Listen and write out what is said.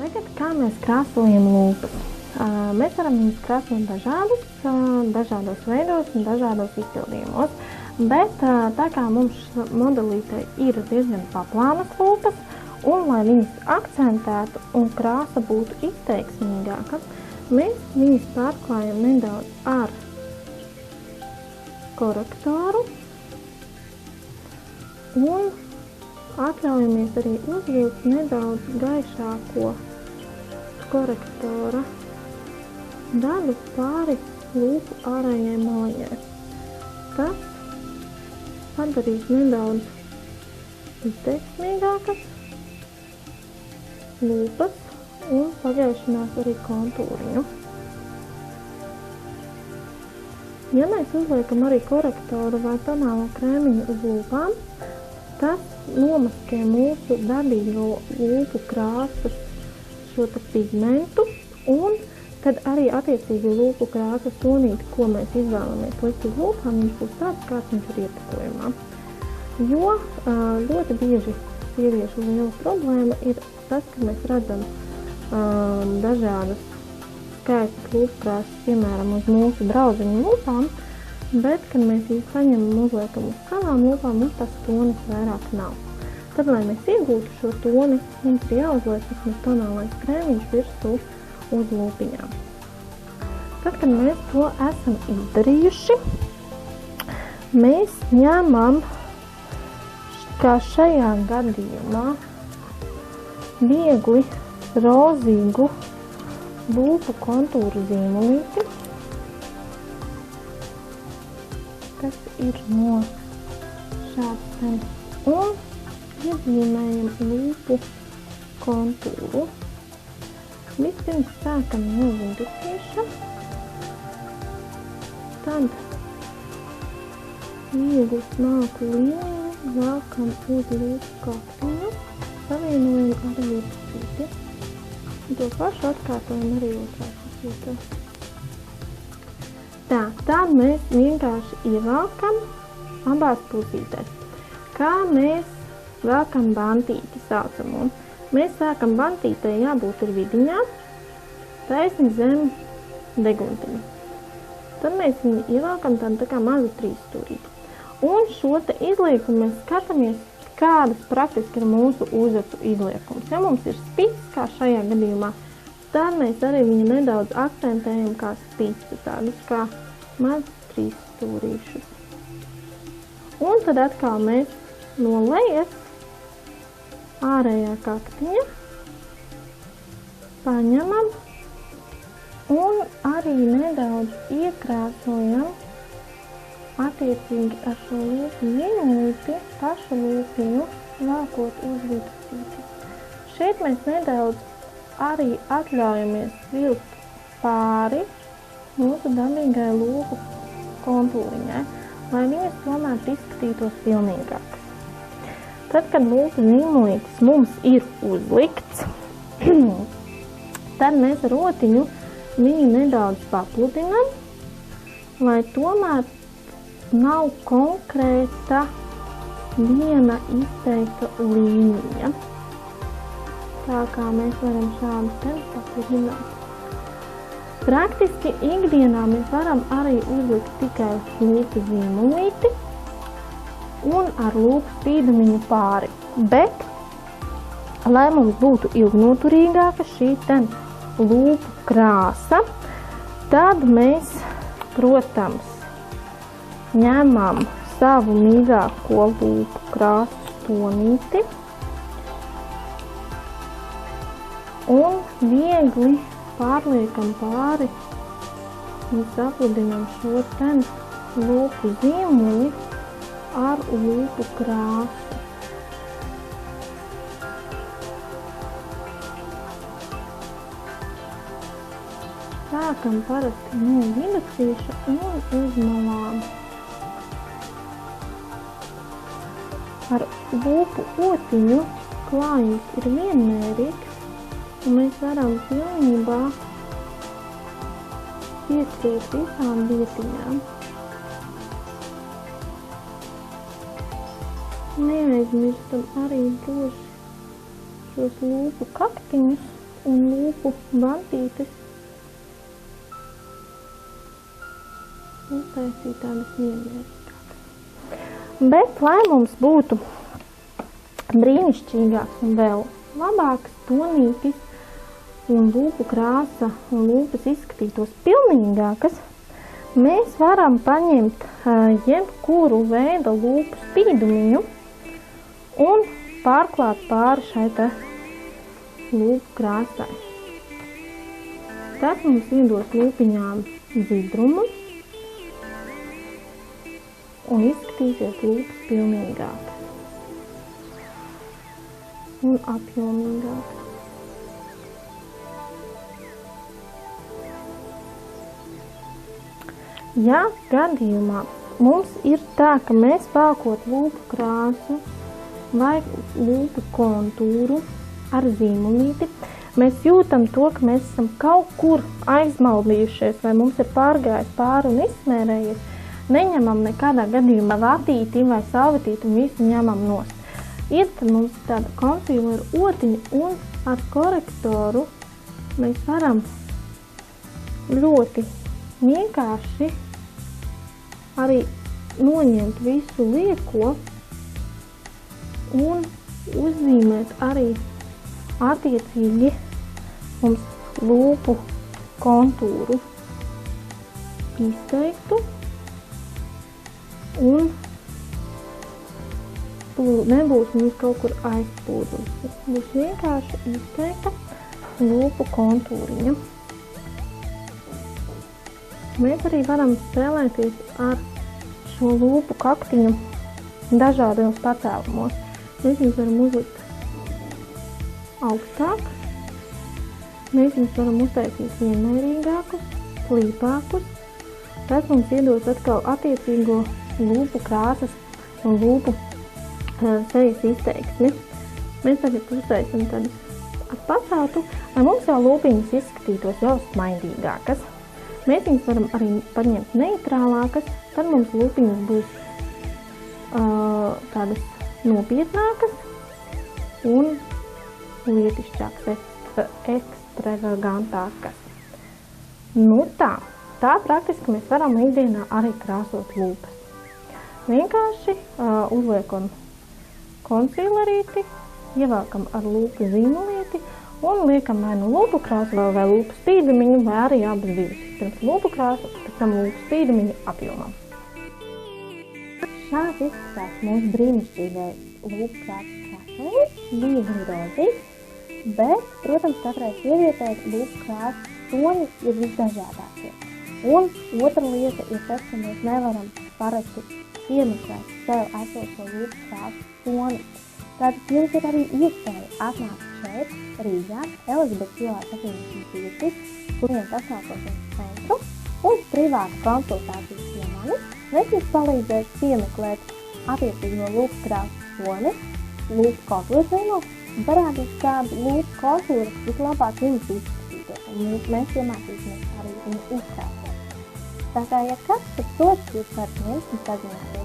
Tagad, kā mēs krāsojam lūpas? Mēs varam viņus krāsot dažādos veidos un dažādos izpildījumos, bet tā kā mums modelītei ir diezgan paplānas lūpas, un lai viņas akcentētu un krāsa būtu izteiksmīgāka, mēs viņus pārklājam nedaudz ar korektoru un atļaujamies arī uzvilkt nedaudz gaišāko korektora daļu pāri lūpu ārējai maliņai. Tas padarīs nedaudz izteiksmīgākas lūpas un pagaišinās arī kontūriņu. Ja mēs uzliekam arī korektoru vai tonālo krēmiņu uz lūpām, tas nomaskē mūsu dabīgo lūpu krāsas šo pigmentu, un tad arī attiecīgi lūpu krāsas tonīti, ko mēs izvēlamies likt uz lūpām, viņš būs tāds, kāds viņš ir ietekojumā. Jo ļoti bieži sieviešu liela problēma ir tas, ka mēs redzam dažādas skaistas lūpu krāsas, piemēram, uz mūsu draudziņu lūpām, bet, kad mēs viņus saņemam uzliekam uz savām lūpām, mums tas tonis vairāk nav. Tad, lai mēs iegūtu šo toni, mums ir jāuzliek vismaz tonālais krēmiņš virsū uz lūpiņām. Tad, kad mēs to esam izdarījuši, mēs ņemam, kā šajā gadījumā, viegli rozīgu lūpu kontūru zīmolīti, kas ir no šāds, un iezīmējam lūpu kontūru. Vispirms sākam no viduscieša, tad viegli smalku līniju velkam uz lūpu kaktiņu, savienojam ar viduscīti. To pašu atkārtojam arī otrā pusītē. Tad mēs vienkārši ievelkam abās pusītēs. Kā mēs velkam bantīti saucamo? Mēs sākam bantītē jābūt ir vidiņā, taisni zem deguntiņa. Tad mēs viņu ievelkam tā kā mazu trīsstūrīti. Un šo te izliekumu mēs skatāmies, kādas praktiski ir mūsu uzacu izliekums. Ja mums ir spicis, kā šajā gadījumā, tad mēs arī viņu nedaudz akcentējam kā spici, tādus kā maz trīsstūrīšus. Un tad atkal mēs no lejas ārējā kaktiņa paņemam un arī nedaudz iekrāsojam attiecīgi ar šo lūpu zīmolīti pašu lūpiņu velkot uz viduscīti. Šeit mēs nedaudz arī atļaujamies vilkt pāri mūsu dabīgai lūpu kontūriņai, lai viņas tomēr izskatītos pilnīgākas. Tad, kad lūpu zīmolītis mums ir uzlikts, tad mēs ar rotiņu viņu nedaudz papludinam, lai tomēr nav konkrēta viena izteikta līnija. Tā kā mēs varam šādu te papludināt. Praktiski ikdienā mēs varam arī uzlikt tikai lūpu zīmolīti un ar lūpu spīdumiņu pāri. Bet, lai mums būtu ilgnoturīgāka šī te lūpu krāsa, tad mēs, protams, ņemam savu mīļāko lūpu krāsas tonīti un viegli pārliekam pāri un sapludinam šo te lūpu zīmoli ar lūpu krāsu. Sākam parasti no viduscīša un uz malām. Ar lūpu otiņu klājums ir vienmērīgs, un mēs varam pilnībā pieskrīt visām vietiņām. Neaizmirstam arī droši šos lūpu kaktiņus un lūpu bantītes uztaisīt tādas mierīgākas. Bet, lai mums būtu brīnišķīgāks un vēl labāks tonītis un lūpu krāsa un lūpas izskatītos pilnīgākas, mēs varam paņemt jebkuru veidu lūpu spīdumiņu un pārklāt pāri šai te lūpu krāsai. Tas mums iedos lūpiņām dzidrumu un izskatīsies lūpas pilnīgākas un apjomīgākas. Ja gadījumā mums ir tā, ka mēs valkot lūpu krāsu vai lūpu kontūru ar zīmulīti, mēs jūtam to, ka mēs esam kaut kur aizmaldījušies vai mums ir pārgājis pāri un izsmērējies, neņemam nekādā gadījumā vatīti vai salvetīti un visu ņemam nost. Ir tad mums tāda konsilera otiņa un ar korektoru mēs varam ļoti vienkārši arī noņemt visu lieko un uzzīmēt arī attiecīgi mums lūpu kontūru izteiktu un nebūs mums kaut kur aizpūdus. Būs vienkārši izteikta lūpu kontūriņa. Mēs arī varam spēlēties ar šo lūpu kaktiņu dažādos pacēlumos. Mēs viņus varam uzlikt augstāk, mēs viņus varam uztaisīt vienmērīgākus, slīpākus. Tas mums iedos atkal attiecīgo lūpu krāsas un lūpu sejas izteiksmi. Mēs tagad uztaisim tādus ar paceltu, lai mums jau lūpiņas izskatītos jau smaidīgākas. Mēs viņus varam arī paņemt neitrālākas, tad mums lūpiņas būs tādas nopietnākas un lietišķākas, ekstravagantākas. Nu tā praktiski mēs varam ikdienā arī krāsot lūpas. Vienkārši uzliekam konsilerīti, ievelkam ar lūpu zīmolīti un liekam vai nu lūpu krāsu vai lūpu spīdumiņu, vai arī abas divas. Pirms lūpu krāsu, pēc tam lūpu spīdumiņu apjomam. Šāds izskatās mūsu brīnišķīgais lūpu krāsas krāsojums. Bija gan rozīgs, bet, protams, katrai sievietei lūpu krāsas toni ir visdažādākie. Un otra lieta ir tas, ka mēs nevaram parasti iemeklēt sev esošo lūpu krāsas toni. Tātad jums ir arī iespēja atnākt šeit, Rīgā, Elizabetes ielā 75, kuriem pakalpošanas centru, un privātu konsultāciju pie manis. Mēs jums palīdzēs piemeklēt attiecīgo lūpu krāsas toni, lūpu kontūru un parādīs kādu lūpu kontūru, kas labāk jums izskatītos, un mēs iemācīsimies arī viņu uzkrāsot. Tā kā, ja kas par to jūs varat ņemt un sazināties